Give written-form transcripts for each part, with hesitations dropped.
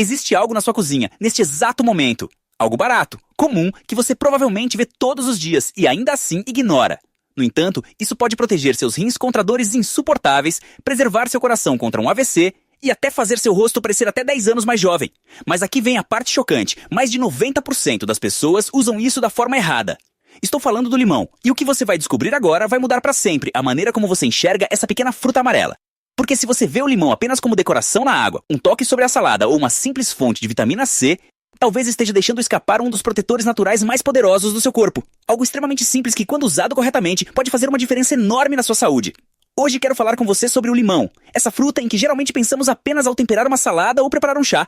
Existe algo na sua cozinha, neste exato momento. Algo barato, comum, que você provavelmente vê todos os dias e ainda assim ignora. No entanto, isso pode proteger seus rins contra dores insuportáveis, preservar seu coração contra um AVC e até fazer seu rosto parecer até 10 anos mais jovem. Mas aqui vem a parte chocante. Mais de 90% das pessoas usam isso da forma errada. Estou falando do limão, e o que você vai descobrir agora vai mudar para sempre a maneira como você enxerga essa pequena fruta amarela. Porque se você vê o limão apenas como decoração na água, um toque sobre a salada ou uma simples fonte de vitamina C, talvez esteja deixando escapar um dos protetores naturais mais poderosos do seu corpo. Algo extremamente simples que, quando usado corretamente, pode fazer uma diferença enorme na sua saúde. Hoje quero falar com você sobre o limão, essa fruta em que geralmente pensamos apenas ao temperar uma salada ou preparar um chá.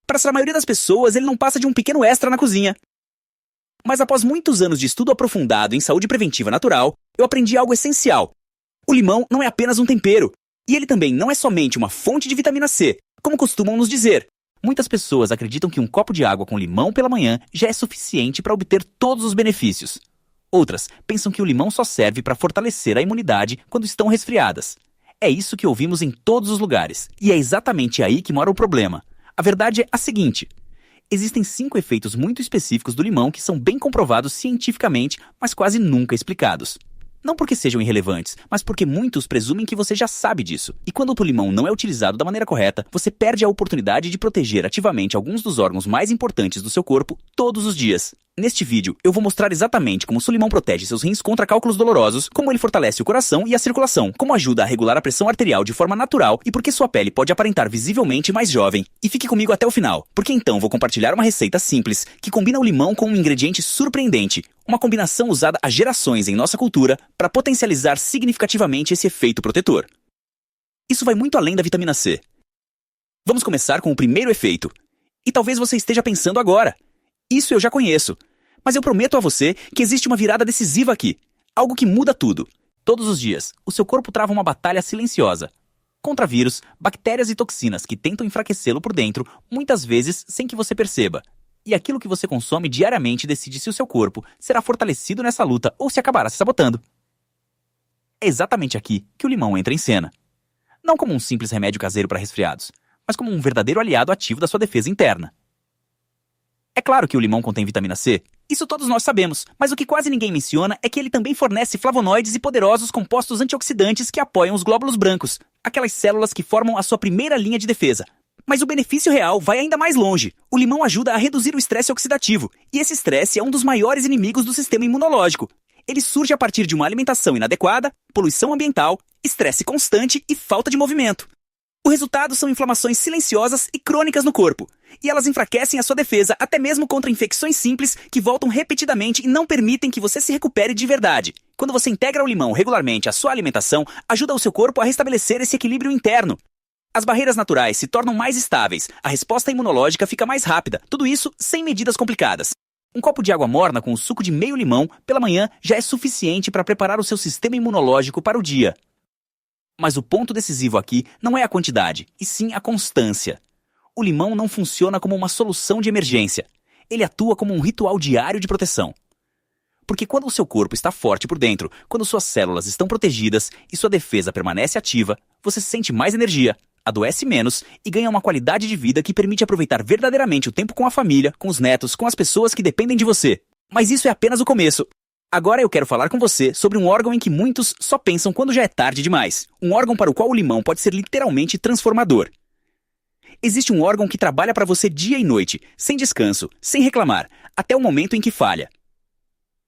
Para a maioria das pessoas, ele não passa de um pequeno extra na cozinha. Mas após muitos anos de estudo aprofundado em saúde preventiva natural, eu aprendi algo essencial. O limão não é apenas um tempero, e ele também não é somente uma fonte de vitamina C, como costumam nos dizer. Muitas pessoas acreditam que um copo de água com limão pela manhã já é suficiente para obter todos os benefícios. Outras pensam que o limão só serve para fortalecer a imunidade quando estão resfriadas. É isso que ouvimos em todos os lugares, e é exatamente aí que mora o problema. A verdade é a seguinte: existem 5 efeitos muito específicos do limão que são bem comprovados cientificamente, mas quase nunca explicados. Não porque sejam irrelevantes, mas porque muitos presumem que você já sabe disso. E quando o limão não é utilizado da maneira correta, você perde a oportunidade de proteger ativamente alguns dos órgãos mais importantes do seu corpo todos os dias. Neste vídeo, eu vou mostrar exatamente como o limão protege seus rins contra cálculos dolorosos, como ele fortalece o coração e a circulação, como ajuda a regular a pressão arterial de forma natural e porque sua pele pode aparentar visivelmente mais jovem. E fique comigo até o final, porque então vou compartilhar uma receita simples que combina o limão com um ingrediente surpreendente, uma combinação usada há gerações em nossa cultura para potencializar significativamente esse efeito protetor. Isso vai muito além da vitamina C. Vamos começar com o primeiro efeito. E talvez você esteja pensando agora: isso eu já conheço. Mas eu prometo a você que existe uma virada decisiva aqui. Algo que muda tudo. Todos os dias, o seu corpo trava uma batalha silenciosa contra vírus, bactérias e toxinas que tentam enfraquecê-lo por dentro, muitas vezes sem que você perceba. E aquilo que você consome diariamente decide se o seu corpo será fortalecido nessa luta ou se acabará se sabotando. É exatamente aqui que o limão entra em cena. Não como um simples remédio caseiro para resfriados, mas como um verdadeiro aliado ativo da sua defesa interna. É claro que o limão contém vitamina C, isso todos nós sabemos, mas o que quase ninguém menciona é que ele também fornece flavonoides e poderosos compostos antioxidantes que apoiam os glóbulos brancos, aquelas células que formam a sua primeira linha de defesa. Mas o benefício real vai ainda mais longe. O limão ajuda a reduzir o estresse oxidativo, e esse estresse é um dos maiores inimigos do sistema imunológico. Ele surge a partir de uma alimentação inadequada, poluição ambiental, estresse constante e falta de movimento. O resultado são inflamações silenciosas e crônicas no corpo, e elas enfraquecem a sua defesa até mesmo contra infecções simples que voltam repetidamente e não permitem que você se recupere de verdade. Quando você integra o limão regularmente à sua alimentação, ajuda o seu corpo a restabelecer esse equilíbrio interno. As barreiras naturais se tornam mais estáveis, a resposta imunológica fica mais rápida, tudo isso sem medidas complicadas. Um copo de água morna com o suco de meio limão pela manhã já é suficiente para preparar o seu sistema imunológico para o dia. Mas o ponto decisivo aqui não é a quantidade, e sim a constância. O limão não funciona como uma solução de emergência. Ele atua como um ritual diário de proteção. Porque quando o seu corpo está forte por dentro, quando suas células estão protegidas e sua defesa permanece ativa, você sente mais energia, adoece menos e ganha uma qualidade de vida que permite aproveitar verdadeiramente o tempo com a família, com os netos, com as pessoas que dependem de você. Mas isso é apenas o começo. Agora eu quero falar com você sobre um órgão em que muitos só pensam quando já é tarde demais. Um órgão para o qual o limão pode ser literalmente transformador. Existe um órgão que trabalha para você dia e noite, sem descanso, sem reclamar, até o momento em que falha.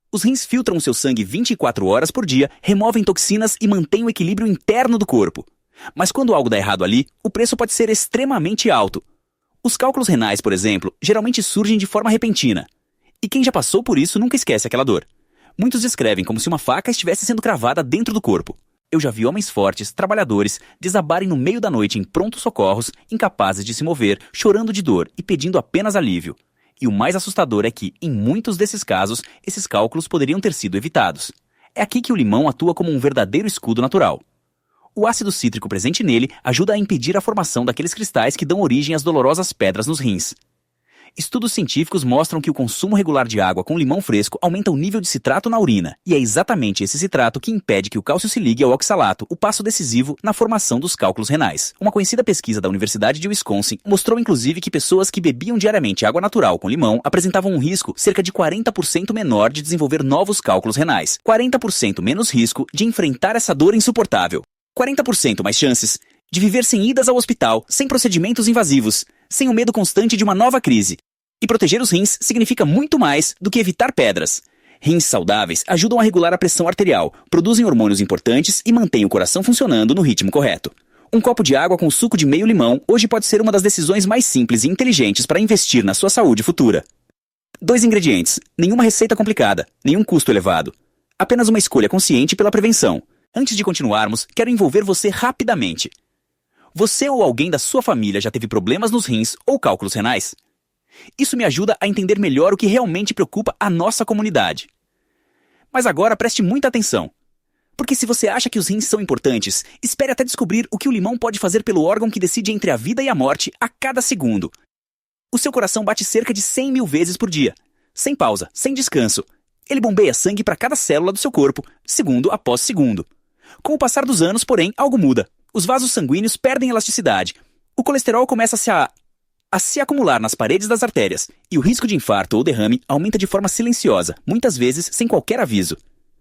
Os rins filtram o seu sangue 24 horas por dia, removem toxinas e mantêm o equilíbrio interno do corpo. Mas quando algo dá errado ali, o preço pode ser extremamente alto. Os cálculos renais, por exemplo, geralmente surgem de forma repentina. E quem já passou por isso nunca esquece aquela dor. Muitos descrevem como se uma faca estivesse sendo cravada dentro do corpo. Eu já vi homens fortes, trabalhadores, desabarem no meio da noite em prontos socorros, incapazes de se mover, chorando de dor e pedindo apenas alívio. E o mais assustador é que, em muitos desses casos, esses cálculos poderiam ter sido evitados. É aqui que o limão atua como um verdadeiro escudo natural. O ácido cítrico presente nele ajuda a impedir a formação daqueles cristais que dão origem às dolorosas pedras nos rins. Estudos científicos mostram que o consumo regular de água com limão fresco aumenta o nível de citrato na urina, e é exatamente esse citrato que impede que o cálcio se ligue ao oxalato, o passo decisivo na formação dos cálculos renais. Uma conhecida pesquisa da Universidade de Wisconsin mostrou inclusive que pessoas que bebiam diariamente água natural com limão apresentavam um risco cerca de 40% menor de desenvolver novos cálculos renais, 40% menos risco de enfrentar essa dor insuportável, 40% mais chances de viver sem idas ao hospital, sem procedimentos invasivos, sem o medo constante de uma nova crise. E proteger os rins significa muito mais do que evitar pedras. Rins saudáveis ajudam a regular a pressão arterial, produzem hormônios importantes e mantêm o coração funcionando no ritmo correto. Um copo de água com suco de meio limão hoje pode ser uma das decisões mais simples e inteligentes para investir na sua saúde futura. 2 ingredientes, nenhuma receita complicada, nenhum custo elevado. Apenas uma escolha consciente pela prevenção. Antes de continuarmos, quero envolver você rapidamente. Você ou alguém da sua família já teve problemas nos rins ou cálculos renais? Isso me ajuda a entender melhor o que realmente preocupa a nossa comunidade. Mas agora preste muita atenção. Porque se você acha que os rins são importantes, espere até descobrir o que o limão pode fazer pelo órgão que decide entre a vida e a morte a cada segundo. O seu coração bate cerca de 100 mil vezes por dia, sem pausa, sem descanso. Ele bombeia sangue para cada célula do seu corpo, segundo após segundo. Com o passar dos anos, porém, algo muda. Os vasos sanguíneos perdem elasticidade. O colesterol começa a se acumular nas paredes das artérias, e o risco de infarto ou derrame aumenta de forma silenciosa, muitas vezes sem qualquer aviso.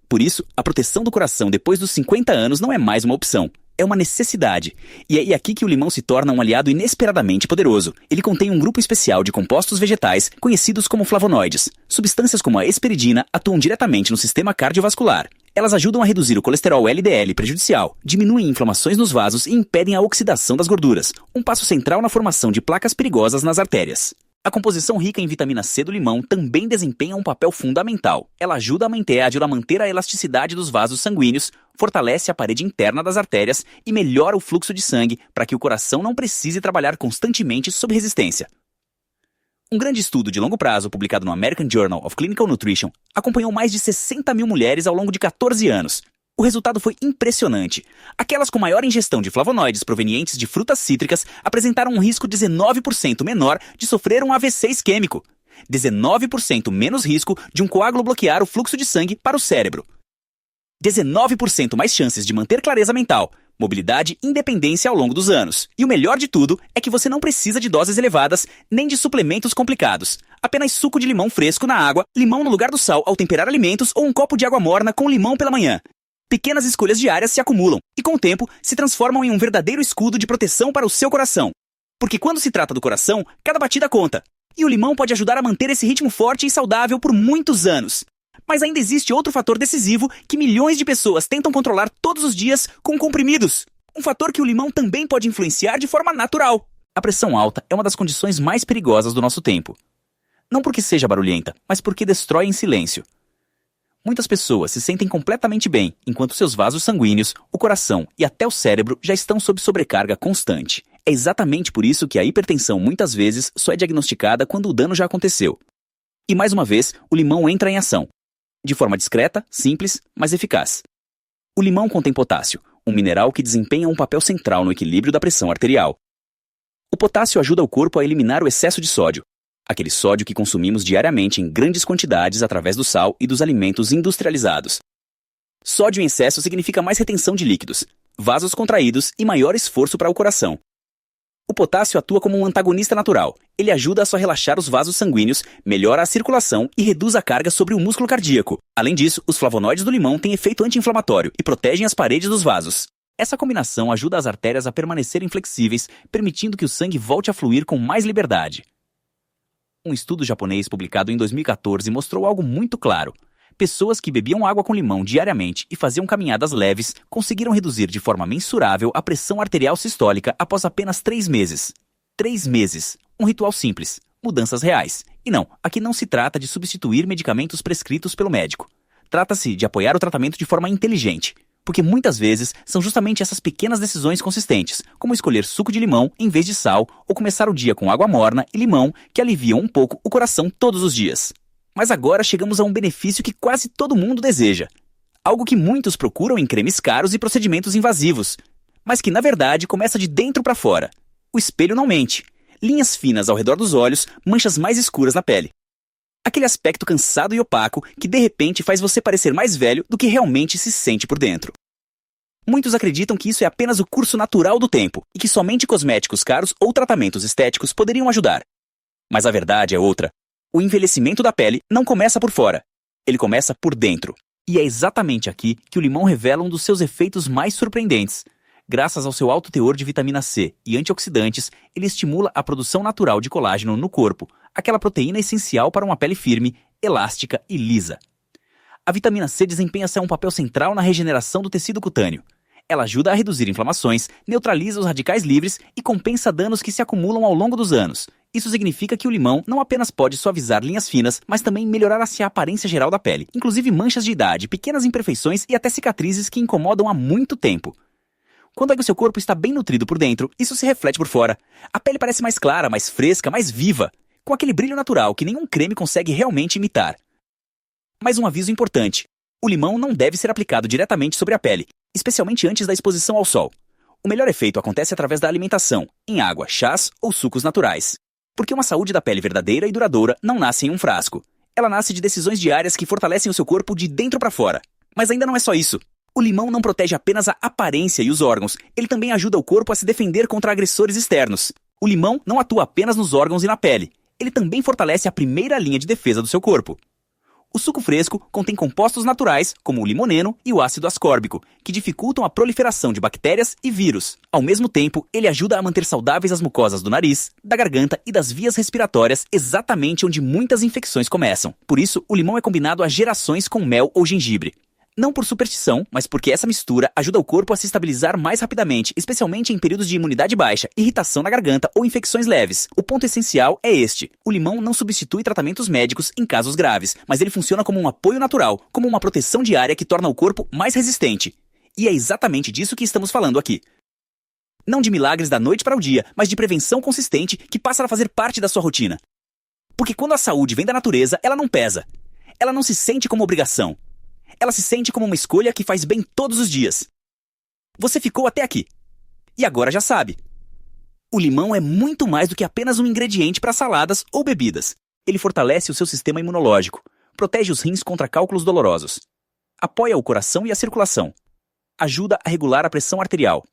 Por isso, a proteção do coração depois dos 50 anos não é mais uma opção. É uma necessidade. E é aqui que o limão se torna um aliado inesperadamente poderoso. Ele contém um grupo especial de compostos vegetais conhecidos como flavonoides. Substâncias como a hesperidina atuam diretamente no sistema cardiovascular. Elas ajudam a reduzir o colesterol LDL prejudicial, diminuem inflamações nos vasos e impedem a oxidação das gorduras, um passo central na formação de placas perigosas nas artérias. A composição rica em vitamina C do limão também desempenha um papel fundamental. Ela ajuda a manter a elasticidade dos vasos sanguíneos, fortalece a parede interna das artérias e melhora o fluxo de sangue para que o coração não precise trabalhar constantemente sob resistência. Um grande estudo de longo prazo, publicado no American Journal of Clinical Nutrition, acompanhou mais de 60 mil mulheres ao longo de 14 anos. O resultado foi impressionante. Aquelas com maior ingestão de flavonoides provenientes de frutas cítricas apresentaram um risco 19% menor de sofrer um AVC isquêmico. 19% menos risco de um coágulo bloquear o fluxo de sangue para o cérebro. 19% mais chances de manter clareza mental, mobilidade e independência ao longo dos anos. E o melhor de tudo é que você não precisa de doses elevadas nem de suplementos complicados. Apenas suco de limão fresco na água, limão no lugar do sal ao temperar alimentos ou um copo de água morna com limão pela manhã. Pequenas escolhas diárias se acumulam e, com o tempo, se transformam em um verdadeiro escudo de proteção para o seu coração. Porque quando se trata do coração, cada batida conta. E o limão pode ajudar a manter esse ritmo forte e saudável por muitos anos. Mas ainda existe outro fator decisivo que milhões de pessoas tentam controlar todos os dias com comprimidos. Um fator que o limão também pode influenciar de forma natural. A pressão alta é uma das condições mais perigosas do nosso tempo. Não porque seja barulhenta, mas porque destrói em silêncio. Muitas pessoas se sentem completamente bem, enquanto seus vasos sanguíneos, o coração e até o cérebro já estão sob sobrecarga constante. É exatamente por isso que a hipertensão muitas vezes só é diagnosticada quando o dano já aconteceu. E mais uma vez, o limão entra em ação. De forma discreta, simples, mas eficaz. O limão contém potássio, um mineral que desempenha um papel central no equilíbrio da pressão arterial. O potássio ajuda o corpo a eliminar o excesso de sódio, aquele sódio que consumimos diariamente em grandes quantidades através do sal e dos alimentos industrializados. Sódio em excesso significa mais retenção de líquidos, vasos contraídos e maior esforço para o coração. O potássio atua como um antagonista natural. Ele ajuda a só relaxar os vasos sanguíneos, melhora a circulação e reduz a carga sobre o músculo cardíaco. Além disso, os flavonoides do limão têm efeito anti-inflamatório e protegem as paredes dos vasos. Essa combinação ajuda as artérias a permanecerem flexíveis, permitindo que o sangue volte a fluir com mais liberdade. Um estudo japonês publicado em 2014 mostrou algo muito claro. Pessoas que bebiam água com limão diariamente e faziam caminhadas leves conseguiram reduzir de forma mensurável a pressão arterial sistólica após apenas 3 meses. 3 meses. Um ritual simples. Mudanças reais. E não, aqui não se trata de substituir medicamentos prescritos pelo médico. Trata-se de apoiar o tratamento de forma inteligente. Porque muitas vezes são justamente essas pequenas decisões consistentes, como escolher suco de limão em vez de sal ou começar o dia com água morna e limão, que aliviam um pouco o coração todos os dias. Mas agora chegamos a um benefício que quase todo mundo deseja. Algo que muitos procuram em cremes caros e procedimentos invasivos, mas que na verdade começa de dentro para fora. O espelho não mente. linhas finas ao redor dos olhos, manchas mais escuras na pele. Aquele aspecto cansado e opaco que de repente faz você parecer mais velho do que realmente se sente por dentro. Muitos acreditam que isso é apenas o curso natural do tempo e que somente cosméticos caros ou tratamentos estéticos poderiam ajudar. Mas a verdade é outra. O envelhecimento da pele não começa por fora. Ele começa por dentro. E é exatamente aqui que o limão revela um dos seus efeitos mais surpreendentes. Graças ao seu alto teor de vitamina C e antioxidantes, ele estimula a produção natural de colágeno no corpo, aquela proteína essencial para uma pele firme, elástica e lisa. A vitamina C desempenha um papel central na regeneração do tecido cutâneo. Ela ajuda a reduzir inflamações, neutraliza os radicais livres e compensa danos que se acumulam ao longo dos anos. Isso significa que o limão não apenas pode suavizar linhas finas, mas também melhorar a aparência geral da pele, inclusive manchas de idade, pequenas imperfeições e até cicatrizes que incomodam há muito tempo. Quando o seu corpo está bem nutrido por dentro, isso se reflete por fora. A pele parece mais clara, mais fresca, mais viva, com aquele brilho natural que nenhum creme consegue realmente imitar. Mas um aviso importante: o limão não deve ser aplicado diretamente sobre a pele, especialmente antes da exposição ao sol. O melhor efeito acontece através da alimentação, em água, chás ou sucos naturais. Porque uma saúde da pele verdadeira e duradoura não nasce em um frasco. Ela nasce de decisões diárias que fortalecem o seu corpo de dentro para fora. Mas ainda não é só isso. O limão não protege apenas a aparência e os órgãos, ele também ajuda o corpo a se defender contra agressores externos. O limão não atua apenas nos órgãos e na pele, ele também fortalece a primeira linha de defesa do seu corpo. O suco fresco contém compostos naturais, como o limoneno e o ácido ascórbico, que dificultam a proliferação de bactérias e vírus. Ao mesmo tempo, ele ajuda a manter saudáveis as mucosas do nariz, da garganta e das vias respiratórias, exatamente onde muitas infecções começam. Por isso, o limão é combinado há gerações com mel ou gengibre. Não por superstição, mas porque essa mistura ajuda o corpo a se estabilizar mais rapidamente, especialmente em períodos de imunidade baixa, irritação na garganta ou infecções leves. O ponto essencial é este: o limão não substitui tratamentos médicos em casos graves, mas ele funciona como um apoio natural, como uma proteção diária que torna o corpo mais resistente. E é exatamente disso que estamos falando aqui. Não de milagres da noite para o dia, mas de prevenção consistente que passa a fazer parte da sua rotina. Porque quando a saúde vem da natureza, ela não pesa. Ela não se sente como obrigação. Ela se sente como uma escolha que faz bem todos os dias. Você ficou até aqui. E agora já sabe. O limão é muito mais do que apenas um ingrediente para saladas ou bebidas. Ele fortalece o seu sistema imunológico, protege os rins contra cálculos dolorosos, apoia o coração e a circulação, ajuda a regular a pressão arterial,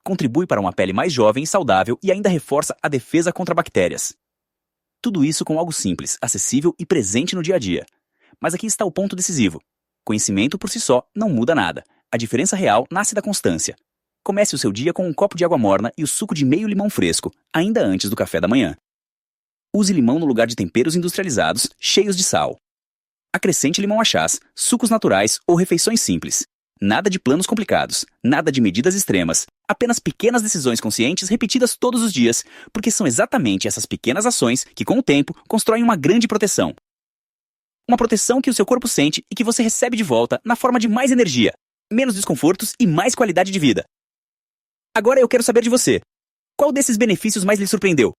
contribui para uma pele mais jovem e saudável e ainda reforça a defesa contra bactérias. Tudo isso com algo simples, acessível e presente no dia a dia. Mas aqui está o ponto decisivo. Conhecimento por si só não muda nada. A diferença real nasce da constância. Comece o seu dia com um copo de água morna e o suco de meio limão fresco, ainda antes do café da manhã. Use limão no lugar de temperos industrializados, cheios de sal. Acrescente limão a chás, sucos naturais ou refeições simples. Nada de planos complicados, nada de medidas extremas. Apenas pequenas decisões conscientes repetidas todos os dias, porque são exatamente essas pequenas ações que, com o tempo, constroem uma grande proteção. Uma proteção que o seu corpo sente e que você recebe de volta na forma de mais energia, menos desconfortos e mais qualidade de vida. Agora eu quero saber de você. Qual desses benefícios mais lhe surpreendeu?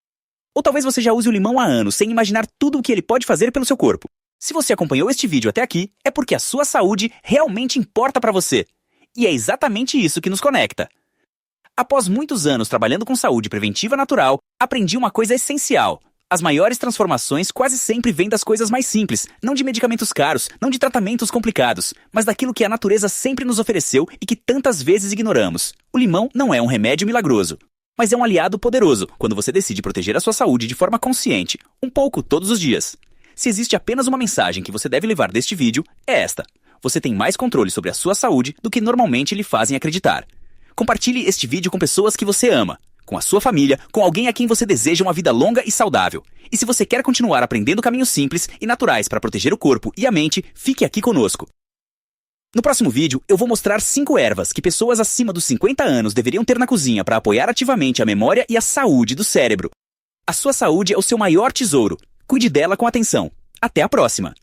Ou talvez você já use o limão há anos sem imaginar tudo o que ele pode fazer pelo seu corpo. Se você acompanhou este vídeo até aqui, é porque a sua saúde realmente importa para você. E é exatamente isso que nos conecta. Após muitos anos trabalhando com saúde preventiva natural, aprendi uma coisa essencial. As maiores transformações quase sempre vêm das coisas mais simples, não de medicamentos caros, não de tratamentos complicados, mas daquilo que a natureza sempre nos ofereceu e que tantas vezes ignoramos. O limão não é um remédio milagroso, mas é um aliado poderoso quando você decide proteger a sua saúde de forma consciente, um pouco todos os dias. Se existe apenas uma mensagem que você deve levar deste vídeo, é esta: você tem mais controle sobre a sua saúde do que normalmente lhe fazem acreditar. Compartilhe este vídeo com pessoas que você ama, com a sua família, com alguém a quem você deseja uma vida longa e saudável. E se você quer continuar aprendendo caminhos simples e naturais para proteger o corpo e a mente, fique aqui conosco. No próximo vídeo, eu vou mostrar 5 ervas que pessoas acima dos 50 anos deveriam ter na cozinha para apoiar ativamente a memória e a saúde do cérebro. A sua saúde é o seu maior tesouro. Cuide dela com atenção. Até a próxima!